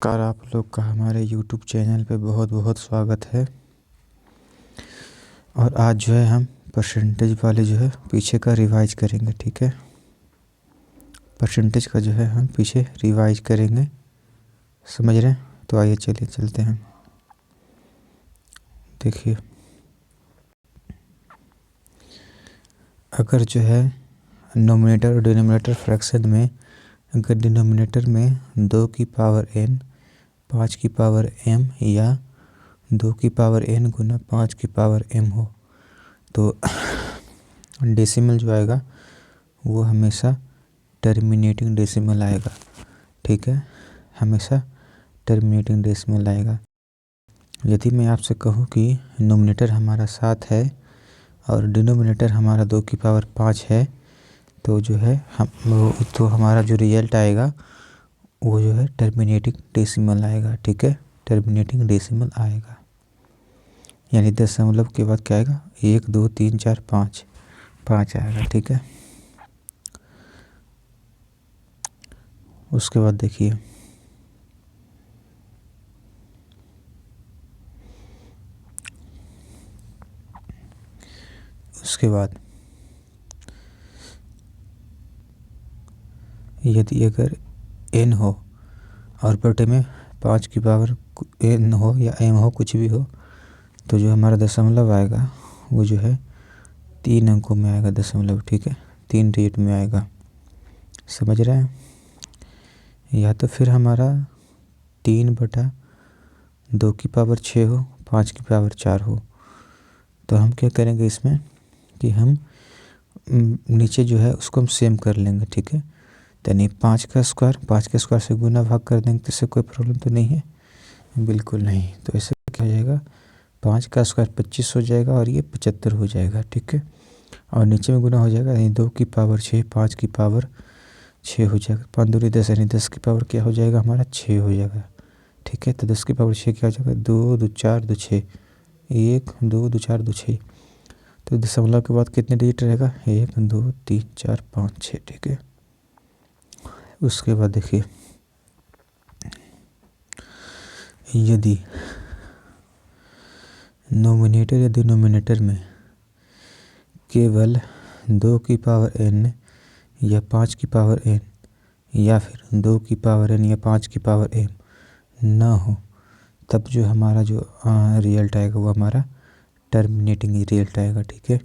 नमस्कार, आप लोग का हमारे YouTube चैनल पे बहुत बहुत स्वागत है। और आज जो है हम परसेंटेज वाले जो है पीछे का रिवाइज करेंगे। ठीक है, परसेंटेज का जो है हम पीछे रिवाइज करेंगे, समझ रहे हैं? तो आइए चलिए चलते हैं। देखिए, अगर जो है नोमिनेटर और डिनोमिनेटर फ्रैक्शन में अगर डिनोमिनेटर में 2 की पावर n 5 की पावर m या 2 की पावर n गुना 5 की पावर m हो तो डेसिमल जो आएगा वो हमेशा टर्मिनेटिंग डेसिमल आएगा। ठीक है, हमेशा टर्मिनेटिंग डेसिमल आएगा। यदि मैं आपसे कहूँ कि नोमिनेटर हमारा 7 है और डिनोमिनेटर हमारा 2 की पावर 5 है तो जो है हमारा जो रिजल्ट आएगा वो जो है टर्मिनेटिंग डेसिमल आएगा। ठीक है, टर्मिनेटिंग डेसिमल आएगा, यानी दशमलव के बाद क्या आएगा? 1 2 3 4 5 आएगा। ठीक है, उसके बाद देखिए, उसके बाद यदि अगर n हो और बटे में 5 की पावर n हो या m हो, कुछ भी हो, तो जो हमारा दशमलव आएगा वो जो है 3 अंकों में आएगा दशमलव। ठीक है, 3 डिजिट में आएगा, समझ रहे हैं? या तो फिर हमारा 3/2 की पावर 6 हो, 5 की पावर 4 हो, तो हम क्या करेंगे इसमें कि हम नीचे जो है उसको हम सेम कर लेंगे। ठीक है, यानी 5 का स्क्वायर से गुना भाग कर देंगे, तो इससे कोई प्रॉब्लम तो नहीं है? बिल्कुल नहीं। तो ऐसे क्या हो जाएगा? 5 का स्क्वायर 25 हो जाएगा और ये 75 हो जाएगा। ठीक है, और नीचे में गुना हो जाएगा, यानी 2 की पावर 6 5 की पावर 6 हो जाएगा। 5 दूनी 10, यानी 10 की पावर क्या हो जाएगा? हमारा 6 हो जाएगा। ठीक है, तो 10 की पावर 6 क्या हो जाएगा? 2 2 4 2 6, 1 2 2 4 2 6। तो दशमलव के बाद कितने डिजिट रहेगा? 1 2 3 4 5 6। ठीक है, उसके बाद देखिए, यदि नोमिनेटर या डिनोमिनेटर में केवल 2 की पावर n या 5 की पावर n या फिर 2 की पावर n या 5 की पावर m ना हो, तब जो हमारा जो रिजल्ट आएगा वो हमारा टर्मिनेटिंग रिजल्ट आएगा। ठीक है,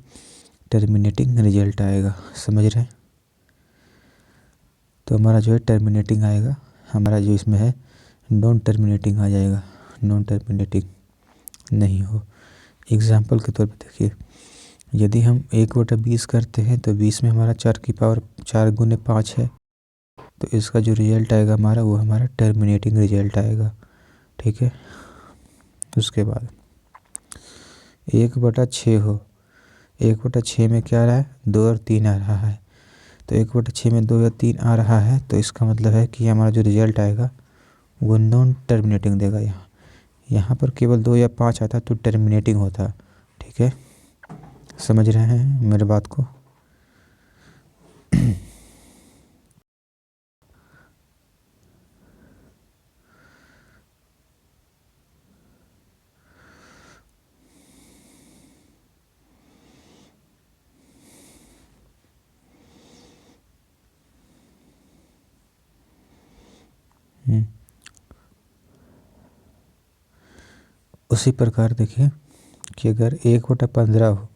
टर्मिनेटिंग रिजल्ट आएगा, समझ रहे हैं? तो हमारा जो है टर्मिनेटिंग आएगा, हमारा जो इसमें है नॉन टर्मिनेटिंग आ जाएगा, नॉन टर्मिनेटिंग नहीं हो। एग्जाम्पल के तौर पे देखिए, यदि हम 1/20 करते हैं तो 20 में हमारा 4 की पावर 4 गुने 5 है, तो इसका जो रिजल्ट आएगा हमारा वो हमारा टर्मिनेटिंग रिजल्ट आएगा। ठीक है, उसके बाद 1/6 हो, 1/6 में क्या आ रहा है? 2 और 3 आ रहा है, तो 1/6 में 2 या 3 आ रहा है, तो इसका मतलब है कि हमारा जो रिजल्ट आएगा वो नॉन टर्मिनेटिंग देगा। यहाँ पर केवल 2 या 5 आता तो टर्मिनेटिंग होता। ठीक है, समझ रहे हैं मेरे बात को? उसी प्रकार देखिए कि अगर 1/15 हो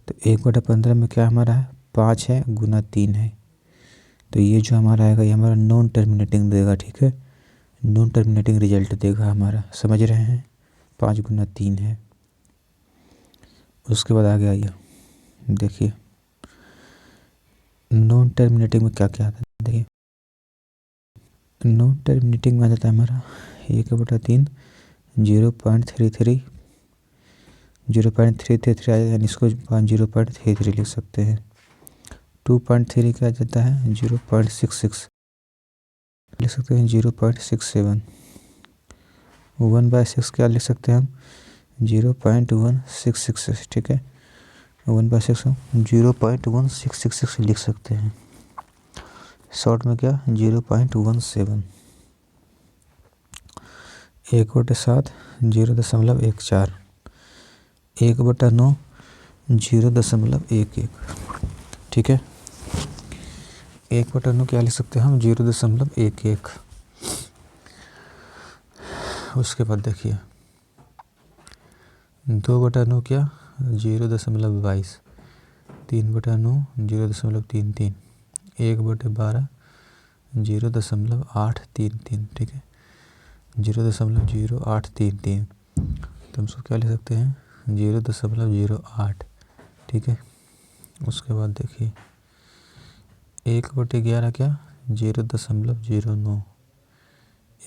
तो 1/15 में क्या हमारा है? 5 है गुना 3 है, तो ये जो हमारा आएगा ये हमारा नॉन टर्मिनेटिंग देगा। ठीक है, नॉन टर्मिनेटिंग रिजल्ट देगा हमारा, समझ रहे हैं? 5 गुना 3 है। उसके बाद आगे आइए, देखिए नॉन टर्मिनेटिंग में क्या क्या आता है। देखिए, नॉन टर्मिनेटिंग में आ जाता है हमारा 1/3 0.33 0.333 आ जाता है, यानी इसको 0.33 लिख सकते हैं। 2.3 क्या आ जाता है? 0.66 लिख सकते हैं, 0.67। 1/6 क्या लिख सकते हैं हम? 0.1666। ठीक है, 1/6 हम 0.1666 लिख सकते हैं। शॉर्ट में क्या? 0.17। 1/7 0.14, 1/9 0.11। ठीक है, 1/9 क्या लिख सकते हैं हम, 0.11। उसके बाद देखिए 2/9 क्या, 0.22, 3/9 0.33, 1/12 0.833। ठीक है, 0.0833, तो हम उसको क्या लिख सकते हैं, 0.08। ठीक है, उसके बाद देखिए 1/11 क्या, 0.09,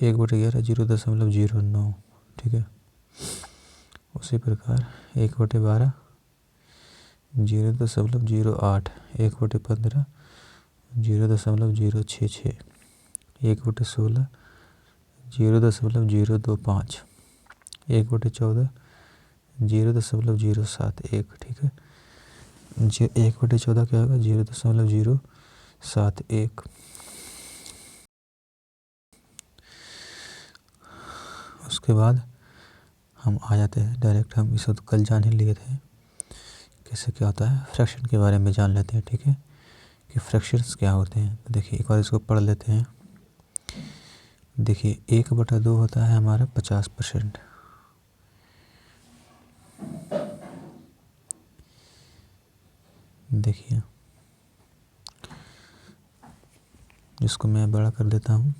1/11 0.09। ठीक है, उसी प्रकार 1/12 0.08, 1/15 0.066, 1/16 0.025, 1/14 0.071। ठीक है, 1/14 क्या होगा, 0.071। उसके बाद हम आ जाते हैं डायरेक्ट, हम इसे तो कल जान ही लिए थे कैसे क्या होता है, फ्रैक्शन के बारे में जान लेते हैं। ठीक है, कि फ्रैक्शंस क्या होते हैं। तो देखिए एक बार इसको पढ़ लेते हैं। देखिए 1/2 होता है हमारा 50%। देखिए इसको मैं बड़ा कर देता हूँ।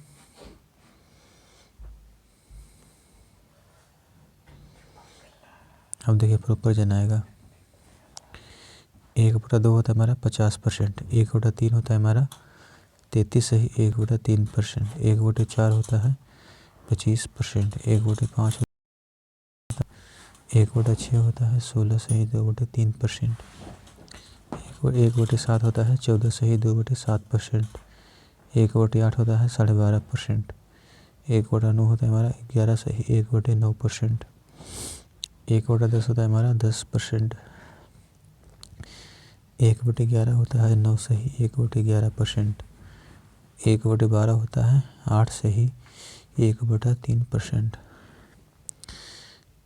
अब देखिए प्रॉपर जन आएगा। 1/2 होता है हमारा 50%, 1/3 होता है हमारा 33 सही 1/3%, 1/4 होता है 25%, 1/5 1/6 होता है 16 सही 2/3%, 1/7 होता है 14 सही 2/7%, 1/8 होता है 12.5%, 1/9 होता है हमारा 11 सही 1/9%, 1/10 होता है हमारा 10%, 1/11 होता है 9 सही 1/11%, 1/12 होता है 8 सही 1/3%,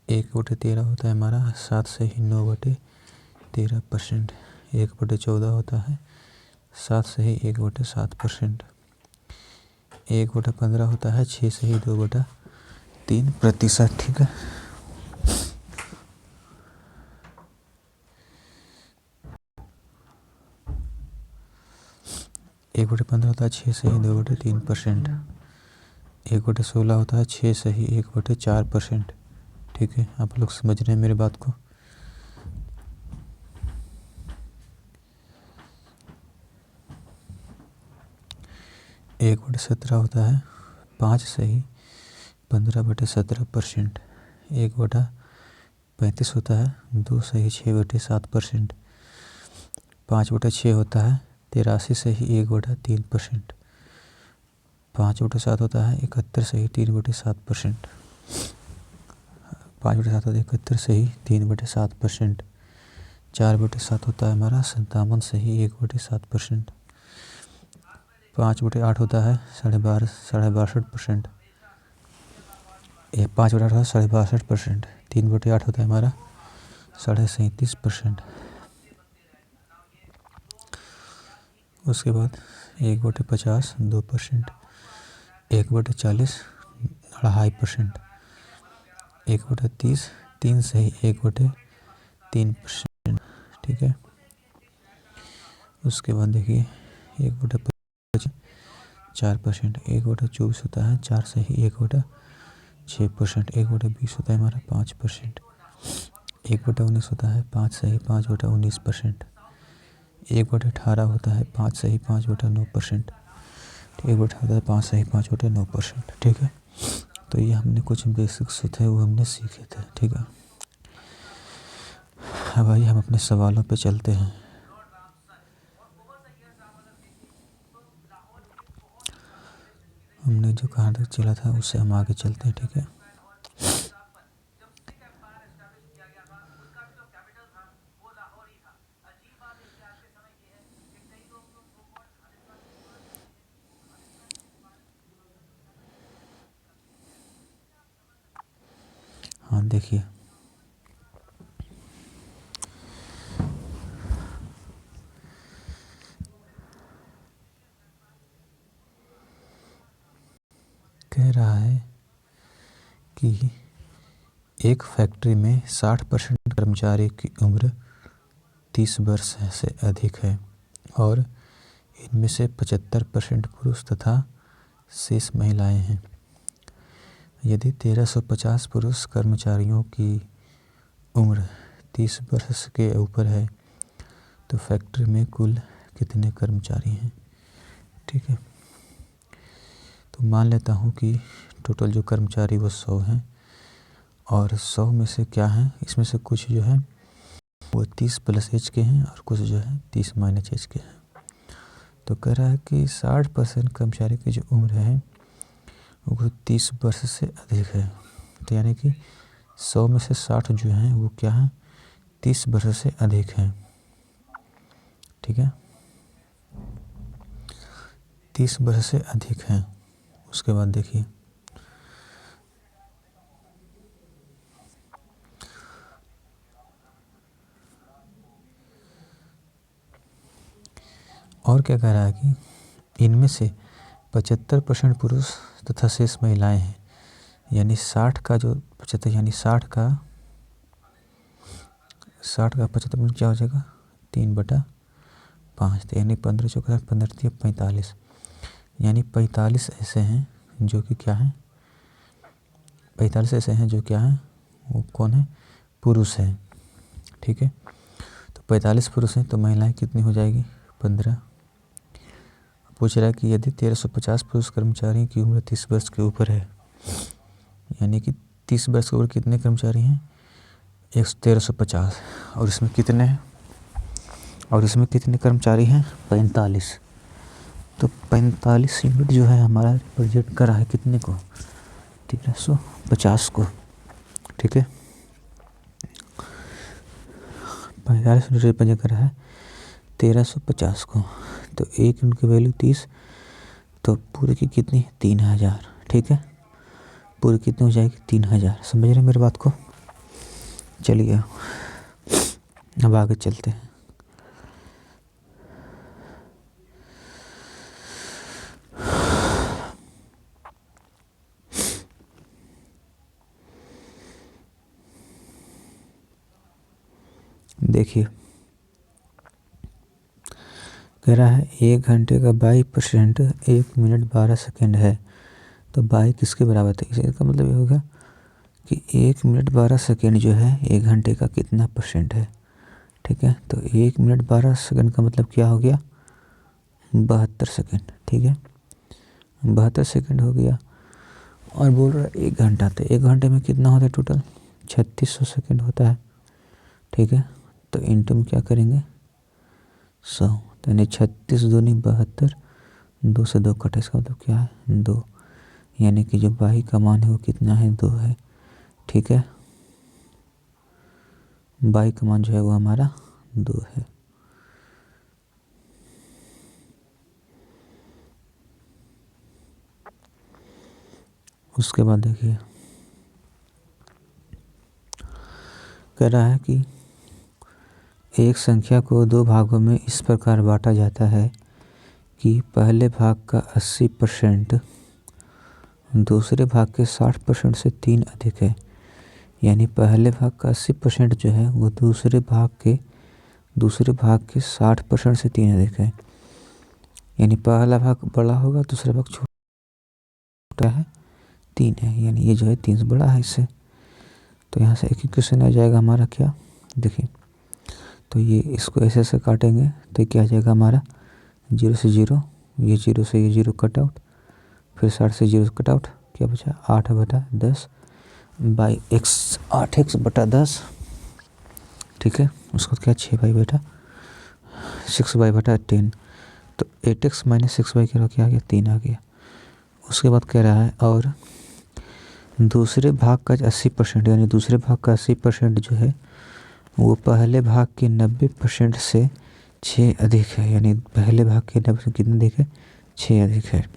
1/13 होता है हमारा 7 सही 9/13%, 1/14 होता है 7 सही 1/7%, 1/15 होता है 6 सही 2/3%। ठीक है, एक बटे 15 होता है 6 सही 2/3%, 1/16 होता है 6 सही 1/4%। ठीक है, आप लोग समझ रहे हैं मेरी बात को। एक 1/17 होता है 5 सही 15/17%, 1/35 होता है 2 सही 6/7%, 5/6 होता है 83 सही 1/3%, 5/7 होता है 71 सही 3/7%, 5/7 होता है 71 सही 3/7%, 4/7 होता है हमारा 57 सही 1/7%, 5/8 होता है 62.5%, 5/8 होता है 62.5%, 3/8 होता है हमारा 37.5%। उसके बाद 1/50 2%, 1/40 2.5%, 1/30 3 सही 1/3%। ठीक है, उसके बाद देखिए 1/25 4%, 1/24 होता है 4 सही 1/6%, 1/20 होता है हमारा 5%, 1/19 होता है 5 सही 5/19%, 1/18 होता है 5 सही 5/9%, 1/18 होता है 5 सही 5/9%। ठीक है, तो ये हमने कुछ बेसिक्स थे वो हमने सीखे थे। ठीक है, अब आइए हम अपने सवालों पे चलते हैं। हमने जो कहाँ तक चला था उससे हम आगे चलते हैं। ठीक है, हाँ देखिए, कह रहा है कि एक फैक्ट्री में 60% कर्मचारी की उम्र 30 वर्ष से अधिक है और इनमें से 75% पुरुष तथा शेष महिलाएं हैं। यदि 1350 पुरुष कर्मचारियों की उम्र 30 वर्ष के ऊपर है तो फैक्ट्री में कुल कितने कर्मचारी हैं? ठीक है, तो मान लेता हूँ कि टोटल जो कर्मचारी वो 100 हैं और 100 में से क्या है, इसमें से कुछ जो है वो 30 प्लस एज के हैं और कुछ जो है 30 माइनस एज के हैं। तो कह रहा है कि 60% कर्मचारी की जो उम्र है वो 30 वर्ष से अधिक है। तो यानी कि 100 में से 60 जो हैं वो क्या है, 30 वर्ष से अधिक हैं। ठीक है, 30 वर्ष से अधिक हैं। उसके बाद देखिए, और क्या कह रहा है कि इनमें से 75% पुरुष तथा शेष महिलाएं हैं। यानी 60 का जो 75 यानी 60 का 75 क्या हो जाएगा, 3/5, तो यानी 15 चौका 15 45, यानी 45 ऐसे हैं जो कि क्या है, 45 ऐसे हैं जो क्या है, वो कौन है, पुरुष हैं। ठीक है, तो 45 पुरुष हैं तो महिलाएं कितनी हो जाएगी, 15। पूछ रहा है कि यदि 1350 पुरुष कर्मचारी की उम्र 30 वर्ष के ऊपर है, यानी कि 30 वर्ष के ऊपर कितने कर्मचारी हैं, 1350, और इसमें कितने हैं, और इसमें कितने कर्मचारी हैं, 45। तो 45 यूनिट जो है हमारा रिप्रेजेंट कर रहा है कितने को, 1350 को। ठीक है, 45 यूनिट रिप्रेजेंट कर रहा है 1350 को। तो एक यूनिट की वैल्यू 30, तो पूरे की कितनी, 3000। ठीक है, पूरी कितनी हो जाएगी, 3000। समझ रहे मेरी बात को? चलिए अब आगे चलते हैं। देखिए, कह रहा है 1 घंटे का 22%, 1 मिनट 12 सेकेंड है। तो 22 किसके बराबर था, इसका मतलब ये होगा कि 1 मिनट 12 सेकेंड जो है 1 घंटे का कितना परसेंट है। ठीक है, तो 1 मिनट 12 सेकेंड का मतलब क्या हो गया, 72 सेकेंड। ठीक है, 72 सेकेंड हो गया। और बोल रहा है 1 घंटा, तो 1 घंटे में कितना होता है टोटल, 3600 सेकेंड होता है। ठीक है, तो इंटू में क्या करेंगे, 100, तो यानी 36 दूनी 72, 2 से 2 कटा, इसका मतलब क्या है, 2, यानी कि जो बाई का मान है वो कितना है, 2 है। ठीक है, बाई का मान जो है वो हमारा 2 है। उसके बाद देखिए, कह रहा है कि एक संख्या को 2 भागों में इस प्रकार बांटा जाता है कि पहले भाग का 80% दूसरे भाग के 60% से 3 अधिक है। यानी पहले भाग का 80% जो है वो दूसरे भाग के 60% से 3 अधिक है। यानी पहला भाग बड़ा होगा, दूसरा भाग छोटा है, 3 है, यानी ये जो है 3 से बड़ा है इससे। तो यहाँ से एक ही क्वेश्चन आ जाएगा हमारा, क्या देखिए, तो ये इसको ऐसे ऐसे काटेंगे तो क्या आ जाएगा हमारा, 0 से 0, ये 0 से ये 0 कट आउट, फिर 60 से 0 कट आउट, क्या बचा, 8/10 बाई x, 8x बटा 10। ठीक है, उसको क्या, 6/10, तो 8x माइनस 6y क्या आ गया, 3 आ गया। उसके बाद कह रहा है और दूसरे भाग का 80%, यानी दूसरे भाग का 80% जो है वो पहले भाग के 90% से 6 अधिक है। यानी पहले भाग के 90% कितना अधिक है, 6 अधिक है।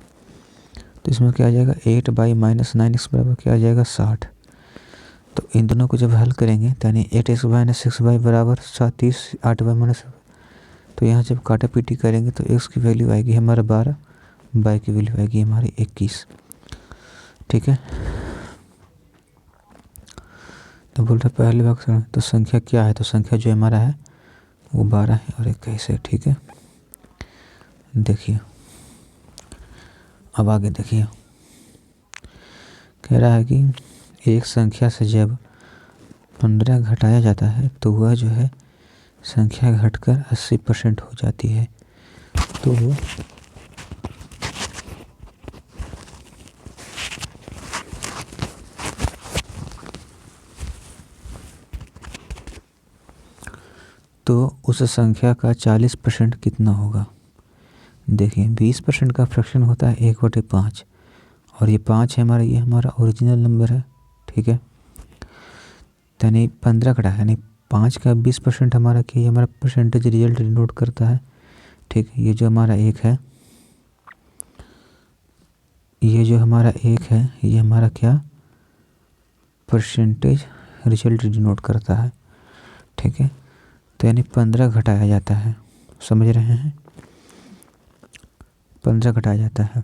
तो इसमें क्या आ जाएगा, 8/-9x बराबर क्या आ जाएगा, 60। तो इन दोनों को जब हल करेंगे तो यानी 8x माइनस 6y बराबर 37, 8y माइनस, तो यहाँ जब काटा पीटी करेंगे तो x की वैल्यू आएगी हमारा 12, y की वैल्यू आएगी हमारी 21। ठीक है, तो बोल रहे पहले भाग से तो संख्या क्या है, तो संख्या जो हमारा है वो 12 है और 21 है। ठीक है, देखिए अब आगे देखिए, कह रहा है कि एक संख्या से जब 15 घटाया जाता है तो वह जो है संख्या घटकर 80% हो जाती है। तो उस संख्या का 40% कितना होगा। देखिए 20% का फ्रैक्शन होता है 1/5 और ये 5 है हमारा, ये हमारा ओरिजिनल नंबर है। ठीक है, यानी 15 घटा यानी 5 का 20% हमारा क्या, ये हमारा परसेंटेज रिजल्ट डिनोट करता है। ठीक है, ये जो हमारा 1 है, ये जो हमारा 1 है, ये हमारा क्या परसेंटेज रिजल्ट डिनोट करता है। ठीक है, तो यानी 15 घटाया जाता है, समझ रहे हैं, 15 घटाया जाता है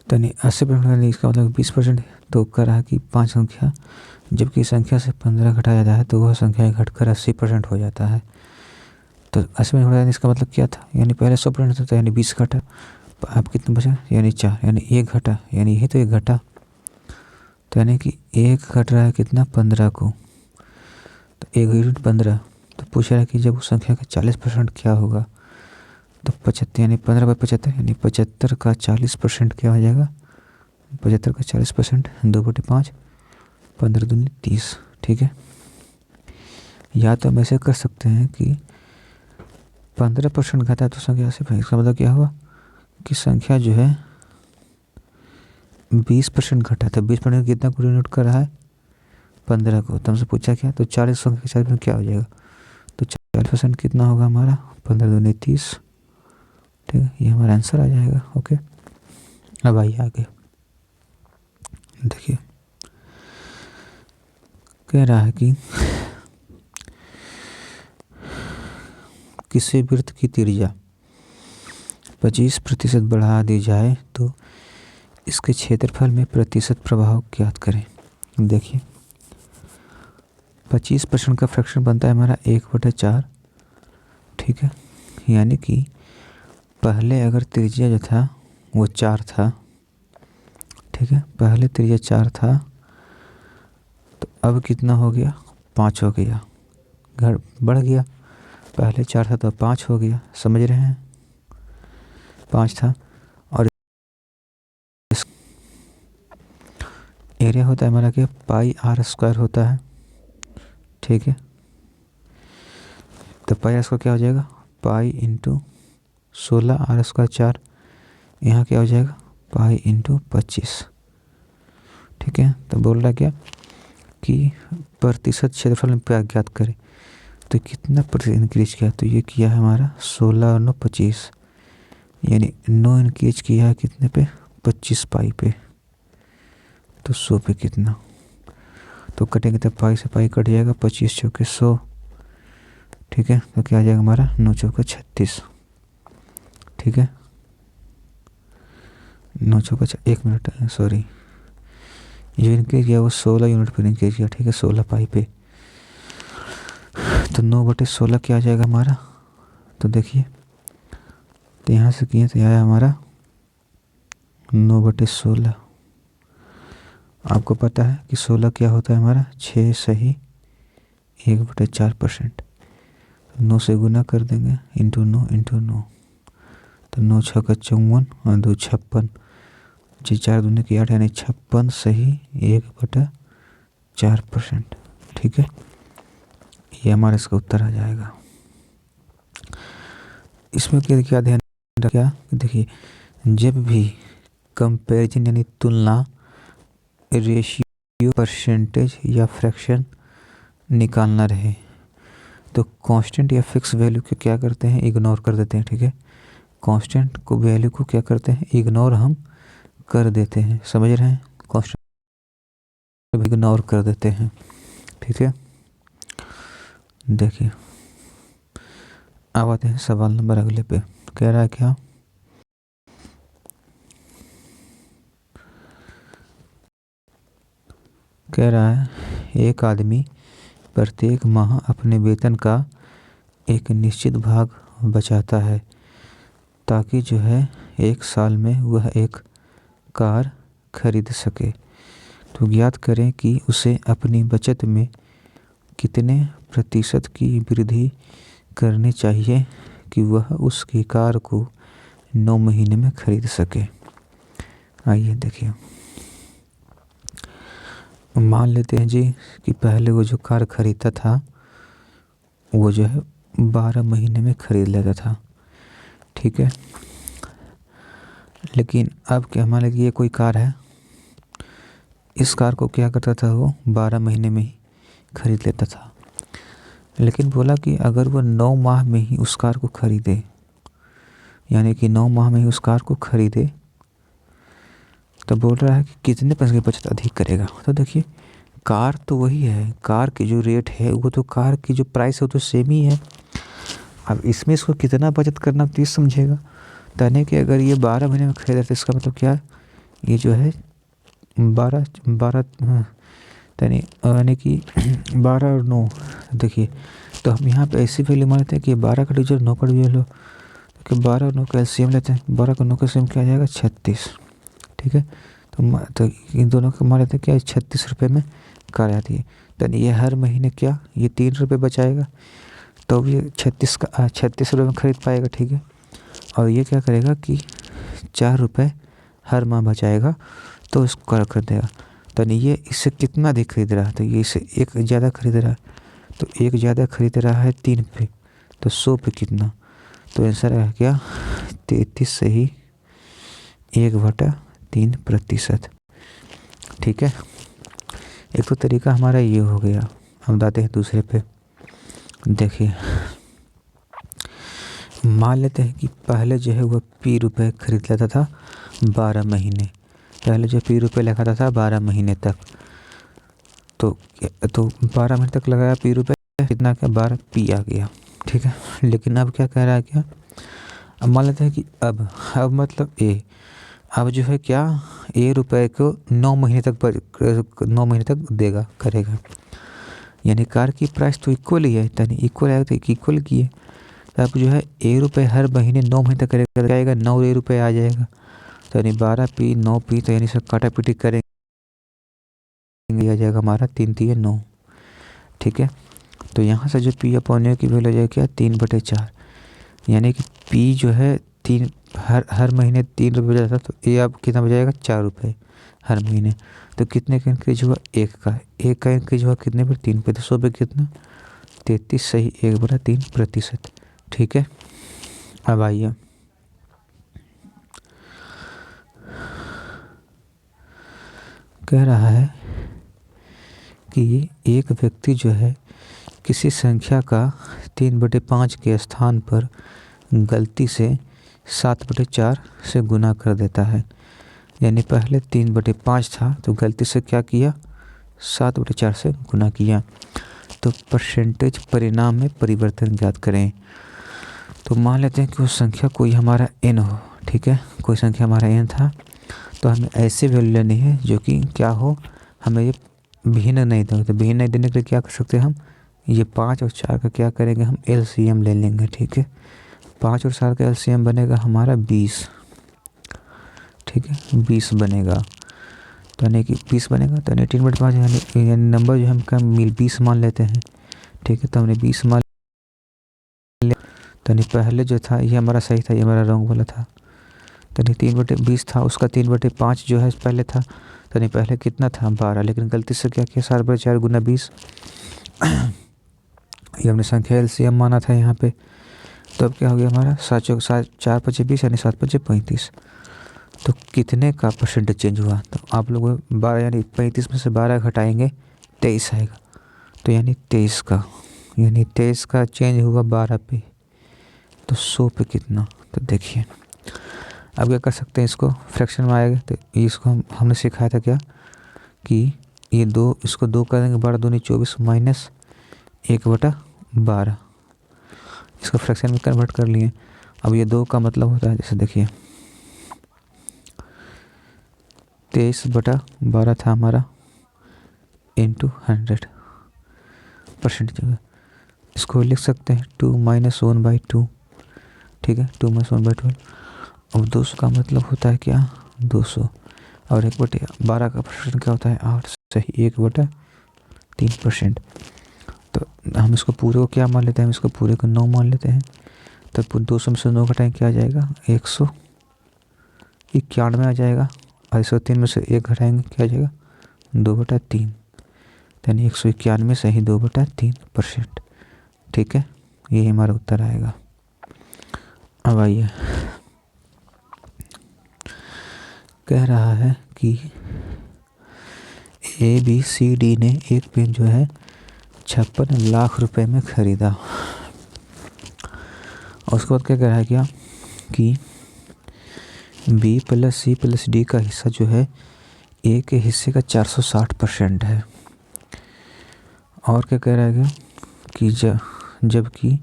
तो यानी 80%, इसका मतलब 20%। तो कर रहा है कि 5 संख्या जबकि संख्या से 15 घटाया जाता है तो वह संख्या घटकर 80% हो जाता है। तो 80% हो जाता है, इसका मतलब क्या था, यानी पहले 100% था, यानी 20 घटा, अब कितना बचा, यानी 4, यानी 1 घटा, यानी यही तो 1 घटा, तो यानी कि 1 घट रहा है कितना 15 को, तो 1 यूनिट 15। तो पूछ रहा है कि जब उस संख्या का 40% क्या होगा, तो 75, यानी 15/75, यानी 75 का 40% क्या हो जाएगा, 75 का 40% 2/5, 15 दूनी 30। ठीक है, या तो हम ऐसे कर सकते हैं कि 15% घटा तो संख्या 80, इसका मतलब क्या हुआ कि संख्या जो है 20% घटा था, 20% कितना को डिनोट कर रहा है 15 को, तो हमसे पूछा क्या, तो 40 संख्या 40% क्या हो जाएगा, तो 40% कितना होगा हमारा 15 दूनी 30। ठीक है, ये हमारा आंसर आ जाएगा। ओके, अब आइए आगे देखिए, कह रहा है कि किसी वृत्त की त्रिज्या 25% बढ़ा दी जाए तो इसके क्षेत्रफल में प्रतिशत प्रभाव ज्ञात करें। देखिए 25% का फ्रैक्शन बनता है हमारा 1/4। ठीक है, यानी कि पहले अगर त्रिज्या जो था वो 4 था, ठीक है, पहले त्रिज्या 4 था, तो अब कितना हो गया 5 हो गया, घर बढ़ गया, पहले 4 था तो 5 हो गया, समझ रहे हैं, 5 था, और एरिया होता है हमारा क्या πr² होता है। ठीक है, तो πr² क्या हो जाएगा, पाई इंटू 16r², 4, यहाँ क्या हो जाएगा पाई इंटू 25। ठीक है, तो बोल रहा क्या कि प्रतिशत क्षेत्रफल में ज्ञात करें, तो कितना प्रतिशत इंक्रीज किया, तो ये किया है हमारा 16 और 9 25, यानी 9 इंक्रीज किया है कितने पे 25 पाई पे, तो 100 पे कितना, तो कटेंगे तो पाई से पाई कट जाएगा, 25 चौके 100। ठीक है, तो क्या आ जाएगा हमारा 9 चौके 36। ठीक है, 9 चौके 1 मिनट, सॉरी, जो इंक्रीज किया वो 16 यूनिट पर इंक्रीज किया। ठीक है, 16 पाई पे, तो 9/16 क्या आ जाएगा हमारा, तो देखिए, तो यहाँ से किए तो आया हमारा 9/16। आपको पता है कि 16 क्या होता है हमारा 6 सही 1/4%, 9 से गुना कर देंगे इंटू 9 इंटू 9, तो 9 6 का 54 और 2 56, 4 दूनी की 8, यानी 56 सही 1/4%। ठीक है, ये हमारा इसका उत्तर आ जाएगा। इसमें क्या ध्यान रखिए, देखिए जब भी कंपैरिजन यानी तुलना, रेशियो, परसेंटेज या फ्रैक्शन निकालना रहे तो कांस्टेंट या फिक्स वैल्यू को क्या करते हैं, इग्नोर कर देते हैं। ठीक है, कांस्टेंट को वैल्यू को क्या करते हैं, इग्नोर हम कर देते हैं, समझ रहे हैं, कांस्टेंट इग्नोर कर देते हैं। ठीक है, देखिए अब आते हैं सवाल नंबर अगले पे। कह रहा है क्या, कह रहा है एक आदमी प्रत्येक माह अपने वेतन का एक निश्चित भाग बचाता है ताकि जो है एक साल में वह एक कार खरीद सके। तो ज्ञात करें कि उसे अपनी बचत में कितने प्रतिशत की वृद्धि करनी चाहिए कि वह उसकी कार को 9 महीने में खरीद सके। आइए देखिए, मान लेते हैं जी कि पहले वो जो कार खरीदता था वो जो है 12 महीने में खरीद लेता था। ठीक है, लेकिन अब क्या, मान लीजिए ये कोई कार है, इस कार को क्या करता था वो 12 महीने में ही खरीद लेता था। लेकिन बोला कि अगर वो 9 माह में ही उस कार को खरीदे, यानी कि 9 माह में ही उस कार को खरीदे, तो बोल रहा है कि कितने पैसे की बचत अधिक करेगा। तो देखिए कार तो वही है, कार की जो रेट है वो तो कार की जो प्राइस है वो तो सेम ही है। अब इसमें इसको कितना बचत करना प्लीज़ समझेगा। यानी कि अगर ये 12 महीने में खरीदा तो इसका मतलब क्या है, ये जो है 12 12 यानी कि 12 और 9, देखिए तो हम यहाँ पे ऐसी वैल्यू मान लेते हैं कि 12 का डिजिट 9 का डिजिट लो, कि 12 और 9 का एलसीएम लेते हैं, 12 का 9 का एलसीएम क्या आ जाएगा 36। ठीक है, तो इन दोनों का मान लेते हैं क्या 36 रुपये में कार आती है। तो ये हर महीने क्या ये 3 रुपये बचाएगा, तो ये 36 रुपये में खरीद पाएगा। ठीक है, और ये क्या करेगा कि 4 रुपये हर माह बचाएगा तो इसको कार खरीद देगा। तो ये इससे कितना अधिक खरीद रहा है, तो ये इससे एक ज़्यादा खरीद रहा है, तो एक ज़्यादा खरीद रहा है 3 पे, तो 100 पे कितना, तो आंसर है क्या 33 से ही 1/3%। ठीक है, एक तो तरीका हमारा ये हो गया। हम बताते हैं दूसरे पे। देखिए मान लेते हैं कि पहले जो है वह पी रुपये खरीद लेता था 12 महीने, पहले जो पी रुपये लगाता था 12 महीने तक, तो 12 महीने तक लगाया पी रुपये, कितना क्या 12 पी आ गया। ठीक है, लेकिन अब क्या कह रहा है क्या, अब मान लेते हैं कि अब मतलब ए, अब जो है क्या ए रुपये को 9 महीने तक देगा करेगा, यानी कार की प्राइस तो इक्वल ही है, यानी इक्वल आएगा तो इक्वल की है। तो अब जो है ए रुपये हर महीने 9 महीने तक करेगा, जाएगा 9 ए रुपये आ जाएगा, तो यानी 12 पी 9 पी, तो यानी सब काटा पीटी करेंगे आ जाएगा हमारा 3 3 9। ठीक है, तो यहाँ से जो पी अपॉन ए की वैल्यू हो जाएगी क्या 3/4, यानी कि पी जो है 3 हर महीने 3 रुपये बचा था, तो ए अब कितना बजाएगा 4 रुपये हर महीने। तो कितने का इंक्रीज हुआ, एक का इंक्रीज हुआ कितने पर 3 पे, तो 100 पे कितना 33 सही 1/3%। ठीक है, अब आइए कह रहा है कि एक व्यक्ति जो है किसी संख्या का 3/5 के स्थान पर गलती से 7/4 से गुना कर देता है। यानी पहले 3/5 था तो गलती से क्या किया 7/4 से गुना किया। तो परसेंटेज परिणाम में परिवर्तन ज्ञात करें। तो मान लेते हैं कि वो संख्या कोई हमारा n हो। ठीक है, कोई संख्या हमारा n था, तो हमें ऐसे वैल्यू लेनी है जो कि क्या हो, हमें ये भिन्न नहीं देंगे। तो भिन्न नहीं देने के लिए क्या कर सकते हैं हम, ये 5 और 4 का क्या करेंगे हम एलसीएम ले लेंगे। ठीक है, 5 और 4 का एलसीएम बनेगा हमारा 20। ठीक है, 20 बनेगा, तो यानी कि 20 बनेगा, तो 18/5 यानी नंबर जो हम कम 20 मान लेते हैं। ठीक है, तो हमने 20 मान लिया, तो यानी पहले जो था ये हमारा सही था, ये हमारा रॉन्ग वाला था। तो यानी 3/20 था, उसका 3/5 जो है पहले था, तो नहीं पहले कितना था 12, लेकिन गलती से क्या किया 7/4 गुना 20 ये हमने संख्या एलसीएम माना था यहाँ पे। तो अब क्या हो गया हमारा 4/5 यानी 7/35। तो कितने का परसेंटेज चेंज हुआ, तो आप लोग 12 यानी 35 में से 12 घटाएंगे 23 आएगा, तो यानी 23 का चेंज हुआ 12 पे, तो 100 पे कितना। तो देखिए अब क्या कर सकते हैं, इसको फ्रैक्शन में आएगा, तो इसको हमने सिखाया था क्या कि ये 2 इसको 2 कर देंगे, 12 दूनी 24 माइनस 1/12, इसको फ्रैक्शन में कन्वर्ट कर लिए। अब ये 2 का मतलब होता है, जैसे देखिए 23/12 था हमारा इंटू 100%। इसको लिख सकते हैं 2 - 1/2, ठीक है, 2 - 1/12। अब 200 का मतलब होता है क्या, 200, और 1/12 का परसेंट क्या होता है, 8, सही 1/3%। तो हम इसको पूरे को क्या मान लेते हैं, हम इसको पूरे को 9 मान लेते हैं। तो 200 में से 9 घटाएं क्या आ जाएगा, 191 आ जाएगा। और 103 में से 1 घटाएंगे क्या आ जाएगा, 2/3, यानी 191 सही 2/3%, ठीक है, यही हमारा उत्तर आएगा। अब आइए, कह रहा है कि ABCD ने एक पेन जो है 56 लाख रुपए में खरीदा। और उसके बाद क्या कह रहा है क्या कि B + C + D का हिस्सा जो है A के हिस्से का 460% है। और क्या कह रहा है क्या कि जबकि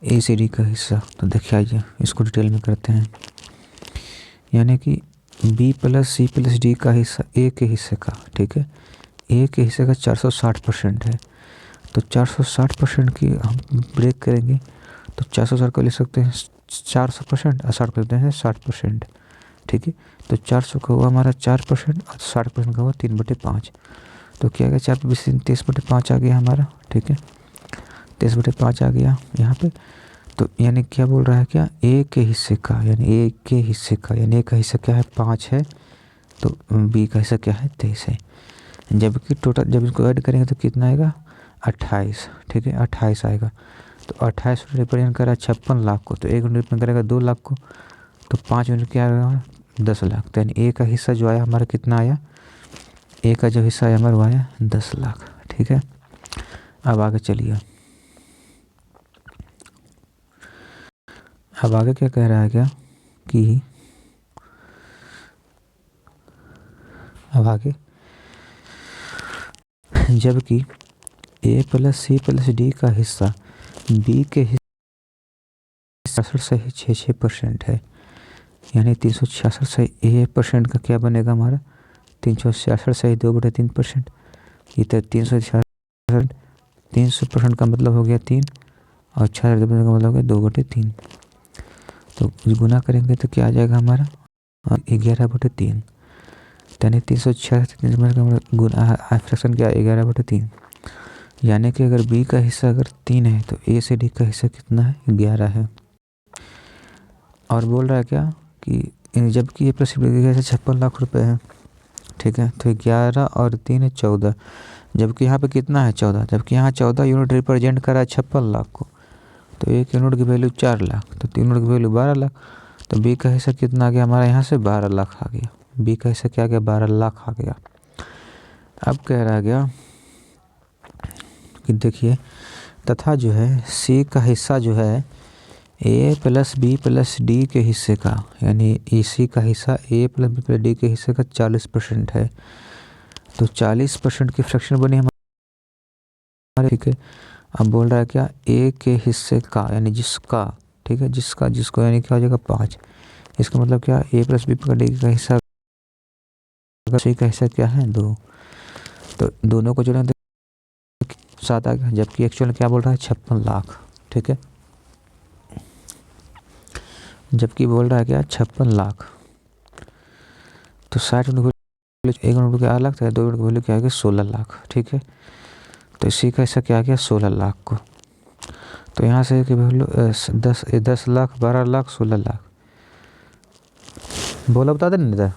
ACD का हिस्सा, तो देखिए आइए इसको डिटेल में करते हैं। यानी कि B + C + D का हिस्सा A के हिस्से का, ठीक है, A के हिस्से का 460% है। तो 460% की हम ब्रेक करेंगे तो 460 को ले सकते हैं 400% और 60 करते हैं 60%, ठीक है। तो 400 का हुआ हमारा 4% और 60% का हुआ 3/5। तो क्या गया, 4 × 20 = 23/5 आ गया हमारा, ठीक है, 23/5 आ गया यहाँ पे। तो यानी क्या बोल रहा है क्या, A के हिस्से का, यानी A के हिस्से का, यानी A का हिस्सा क्या है 5 है, तो B का हिस्सा क्या है 23 है। जबकि टोटल जब इसको ऐड करेंगे तो कितना आएगा, 28, ठीक है, 28 आएगा। तो 28 रिप्रेजेंट कर रहा है 56 लाख को, तो 1 रिप्रेजेंट करेगा 2 लाख को, तो 5 मिनट क्या आएगा 10 लाख। तो यानी A का हिस्सा जो आया हमारा कितना आया, A का जो हिस्सा आया हमारा वो आया 10 लाख, ठीक है। अब आगे चलिए, अब आगे क्या कह रहा है क्या कि अब आगे जबकि A + C + D का हिस्सा B के हिस्सा 66% है, यानी 366% का क्या बनेगा हमारा, 366 2/3%। ये तो 300% का मतलब हो गया 3, और 66% का मतलब हो गया 2/3। तो गुना करेंगे तो क्या आ जाएगा हमारा 11/3, यानी 366 का गुना फ्रैक्शन क्या 11/3। यानी कि अगर B का हिस्सा अगर 3 है तो A से D का हिस्सा कितना है 11 है। और बोल रहा है क्या कि जबकि ये + B का हिस्सा 56 लाख रुपए है, ठीक है, तो 11 और 3 14, जबकि यहाँ पे कितना है 14, जबकि यहाँ 14 यूनिट रिप्रेजेंट कर रहा है 56 लाख को, तो 1 यूनिट की वैल्यू 4 लाख, तो 3 यूनिट की वैल्यू 12 लाख। तो B का हिस्सा कितना आ गया हमारा, यहाँ से 12 लाख आ गया, B का हिस्सा क्या आ गया 12 लाख आ गया। अब कह रहा गया कि देखिए तथा जो है C का हिस्सा जो है A + B + D के हिस्से का, यानी AC का हिस्सा A + B + D के हिस्से का 40% है। तो 40% की फ्रैक्शन बनी हमारे, ठीक है। अब बोल रहा है क्या A के हिस्से का, यानी जिसका, ठीक है, जिसको यानी क्या हो जाएगा 5। इसका मतलब क्या A + B + D का हिस्सा, C का हिस्सा क्या है 2, तो दोनों को जोड़ें तो 7 आ गया, जबकि एक्चुअल क्या बोल रहा है 56 लाख, ठीक है। जबकि बोल रहा है क्या 56 लाख, तो 60 यूनिट 1 यूनिट क्या अलग था, 2 यूनिट की वैल्यू क्या आ गया 16 लाख, ठीक है। तो इसी का हिस्सा क्या आ गया 16 लाख को। तो यहाँ से कि वैल्यू 10 लाख 12 लाख 16 लाख, बोला बता दे नहीं,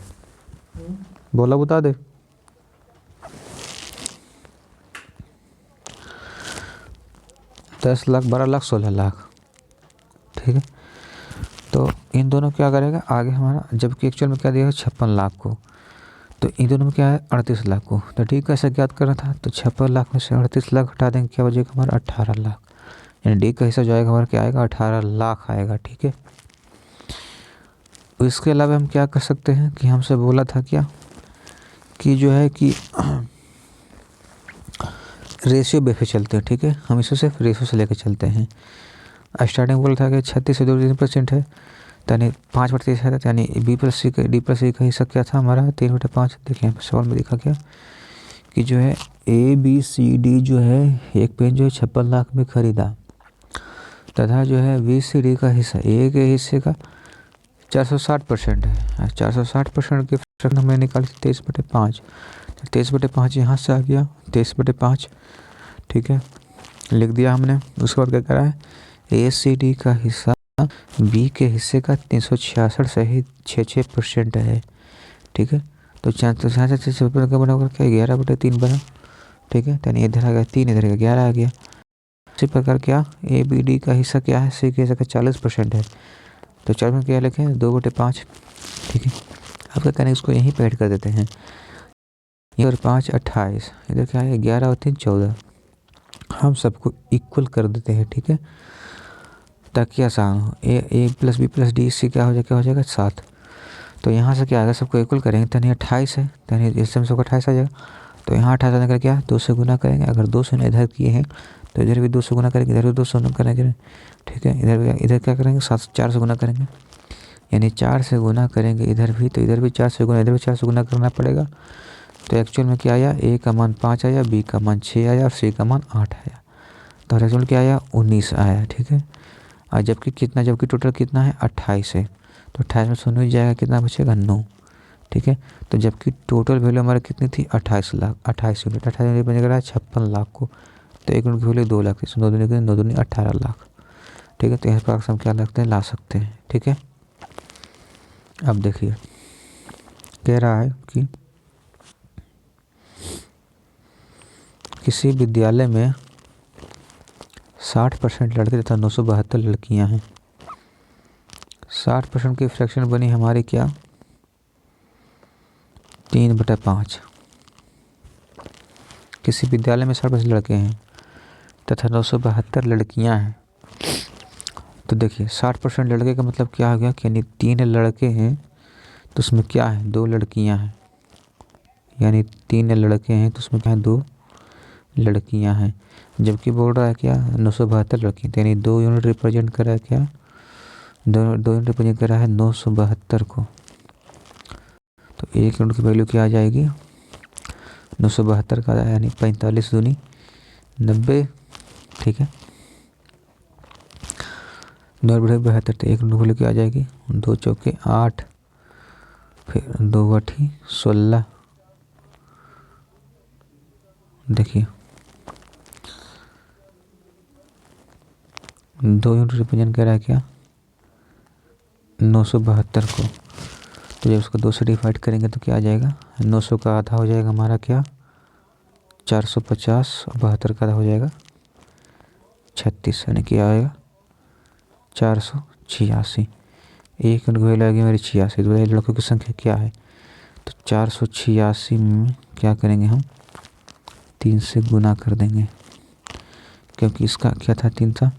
बोला बता दे, 10 लाख 12 लाख 16 लाख, ठीक है। तो इन दोनों क्या करेगा आगे हमारा, जबकि एक्चुअल में क्या दिया है 56 लाख को, तो इन दोनों में क्या है 38 लाख को। तो ठीक कैसे ज्ञात करना था, तो 56 लाख में से 38 लाख हटा देंगे, क्या बचेगा हमारा 18 लाख, यानी डी का हिस्सा जो आएगा हमारा क्या आएगा 18 लाख आएगा, ठीक है। इसके अलावा हम क्या कर सकते हैं कि हमसे बोला था क्या कि जो है कि रेशियो बेस पे चलते हैं, ठीक है, हम इसे सिर्फ रेशियो से लेकर चलते हैं। स्टार्टिंग बोला था कि 36 से 2% है, यानी 5% है, यानी डी प्लस सी का हिस्सा क्या था हमारा 3/5। देखिए यहाँ पर सवाल में देखा क्या कि जो है ABCD जो है एक पेन जो है 56 लाख में खरीदा, तथा जो है BCD का हिस्सा ए के हिस्से का 460% है। 460% की फ्रैक्शन हमने निकाली 23/5, 23/5 यहाँ से आ गया 23/5, ठीक है, लिख दिया हमने। उसके बाद क्या करा है, ACD का हिस्सा B के हिस्से का 366.66% है, ठीक है। तो 466 का बना क्या 11/3 बना, ठीक है, यानी इधर आ गया 3, इधर का 11 आ गया। इसी प्रकार क्या ABD का हिस्सा क्या है, C के हिस्से का 40% है, तो 4 में क्या लिखें 2/5, ठीक है। अब क्या करें, इसको यहीं पे ऐड कर देते हैं, ये और 5 28, इधर क्या है 11 और 3 14, हम सबको इक्वल कर देते हैं, ठीक है, ताकि आसान हो। A plus B plus D C क्या हो जाएगा 7। तो यहाँ से क्या आएगा, सबको इक्वल करेंगे, यानी 28 है, यानी इससे हम सबको 28 आ जाएगा। तो यहाँ 28 आने का क्या 2 से गुना करेंगे, अगर 2 से इधर किए हैं तो इधर भी 2 से गुना करेंगे, इधर भी 2 से गुना करेंगे, ठीक है। इधर क्या करेंगे 4 से गुना करेंगे, यानी 4 से गुना करेंगे इधर भी, तो इधर भी 4 से गुना, इधर भी 4 से गुना करना पड़ेगा। तो एक्चुअल में क्या आया, ए का मान 5 आया, बी का मान 6 आया और सी का मान 8 आया। तो रिजल्ट क्या आया 19 आया, ठीक है। और जबकि टोटल कितना है 28 है, तो 28 में 19 जाएगा, कितना बचेगा 9, ठीक है। तो जबकि टोटल वैल्यू हमारी कितनी थी 28 लाख, 28 यूनिट, 28 यूनिट बन जाएगा 56 लाख को, तो एक यूनिट की वैल्यू 2 लाख, इसमें 2 दूनी 18 लाख, ठीक है। तो इस प्रकार से हम क्या लगते हैं ला सकते हैं, ठीक है। अब देखिए कह रहा है कि किसी विद्यालय में 60% लड़के तथा 972 लड़कियां हैं। 60% की फ्रैक्शन बनी हमारी क्या 3/5। किसी विद्यालय में 60% लड़के हैं तथा 972 लड़कियां हैं। तो देखिए 60% लड़के का मतलब क्या हो गया कि यानी 3 लड़के हैं तो उसमें क्या है 2 लड़कियां हैं, यानी 3 लड़के हैं तो उसमें क्या है 2 लड़कियां हैं। जबकि बोल रहा है क्या 972 लड़की, यानी 2 यूनिट रिप्रेजेंट कर रहा है क्या, 2 यूनिट रिप्रेजेंट कर रहा है 972 को। तो 1 यूनिट की वैल्यू क्या आ जाएगी 972 का, यानी 45 दूनी 90, ठीक है। 9/72, तो 1 यूनिट की वैल्यू क्या आ जाएगी 2 चौके 8, फिर 2 8 16। देखिए 2 यूनिट रिप्रेजेंट कर रहा है क्या 972 को। तो जब उसको 2 से डिवाइड करेंगे तो क्या आ जाएगा 900 का आधा हो जाएगा हमारा क्या 450, और 72 का आधा हो जाएगा 36, यानी क्या आएगा 486। एक यूनिट वैल्यू आएगी मेरी 86। तो लड़कों की संख्या क्या है, तो 486 में क्या करेंगे हम 3 से गुना कर देंगे, क्योंकि इसका क्या था 3 था,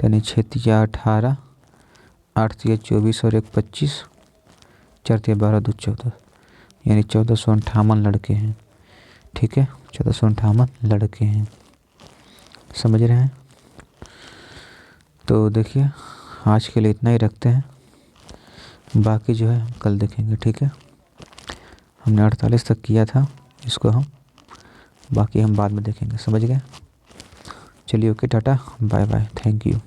यानी 6 या 18, 8 या 24 और 1 25, 4 या 12 2 14, यानी 1458 लड़के हैं, ठीक है। 1458 लड़के हैं, समझ रहे हैं। तो देखिए आज के लिए इतना ही रखते हैं, बाकी जो है हम कल देखेंगे, ठीक है। हमने 48 तक किया था, इसको हम बाकी हम बाद में देखेंगे, समझ गए। चलिए okay, tata bye bye, thank you.